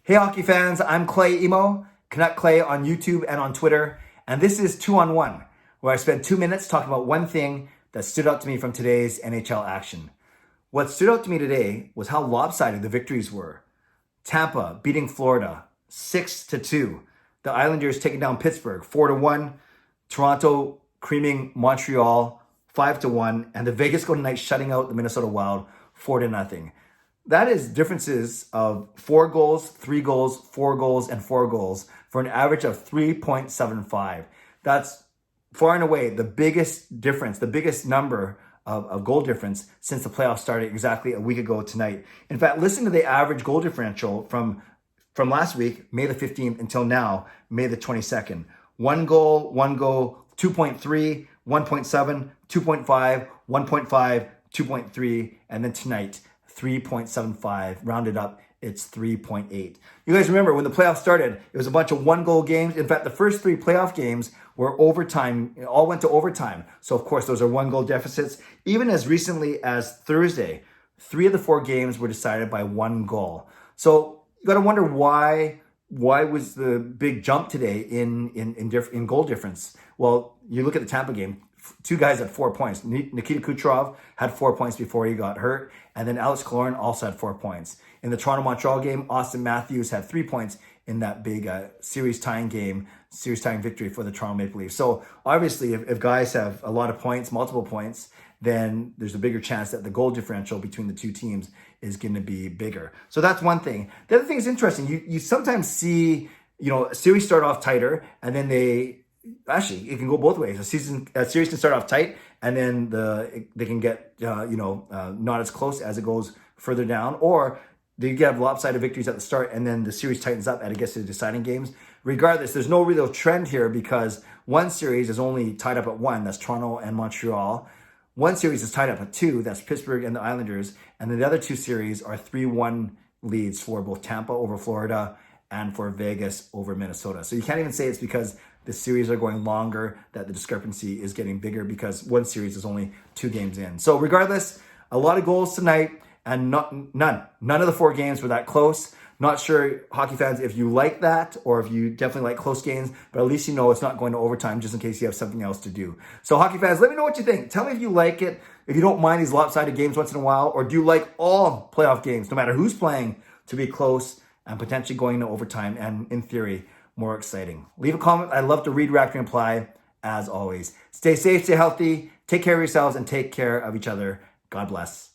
Hey hockey fans, I'm Clay Emo, Canuck Clay on YouTube and on Twitter, and this is 2-on-1, where I spend 2 minutes talking about one thing that stood out to me from today's NHL action. What stood out to me today was how lopsided the victories were. Tampa beating Florida 6-2. The Islanders taking down Pittsburgh 4-1. Toronto creaming Montreal 5-1, and the Vegas Golden Knights shutting out the Minnesota Wild 4-0. That is differences of 4 goals, 3 goals, 4 goals, and 4 goals for an average of 3.75. That's far and away the biggest difference, the biggest number of goal difference since the playoffs started exactly a week ago tonight. In fact, listen to the average goal differential from last week, May the 15th, until now, May the 22nd. 1 goal, 2.3, 1.7, 2.5, 1.5, 2.3, and then tonight, 3.75. Rounded up, it's 3.8. You guys remember when the playoffs started, it was a bunch of 1-goal games. In fact, the first 3 playoff games were overtime, it all went to overtime. So of course, those are 1-goal deficits. Even as recently as Thursday, 3 of the 4 games were decided by 1 goal. So you got to wonder why was the big jump today in goal difference? Well, you look at the Tampa game, 2 guys had 4 points. Nikita Kucherov had 4 points before he got hurt, and then Killorn also had 4 points. In the Toronto-Montreal game, Auston Matthews had 3 points in that big series-tying victory for the Toronto Maple Leafs. So obviously, if guys have a lot of points, multiple points, then there's a bigger chance that the goal differential between the 2 teams is going to be bigger. So that's one thing. The other thing is interesting. You sometimes see, a series start off tighter, and then actually, it can go both ways. A series can start off tight, and then they can get not as close as it goes further down, or they get lopsided victories at the start, and then the series tightens up and it gets to the deciding games. Regardless, there's no real trend here because one series is only tied up at 1. That's Toronto and Montreal. One series is tied up at 2. That's Pittsburgh and the Islanders, and then the other 2 series are 3-1 leads for both Tampa over Florida and for Vegas over Minnesota. So you can't even say it's because the series are going longer that the discrepancy is getting bigger, because one series is only 2 games in. So regardless, a lot of goals tonight, and none of the 4 games were that close. Not sure, hockey fans, if you like that or if you definitely like close games, but at least you know it's not going to overtime just in case you have something else to do. So hockey fans, let me know what you think. Tell me if you like it, if you don't mind these lopsided games once in a while, or do you like all playoff games, no matter who's playing, to be close and potentially going to overtime and, in theory, more exciting. Leave a comment. I love to read, react, and reply, as always. Stay safe, stay healthy, take care of yourselves, and take care of each other. God bless.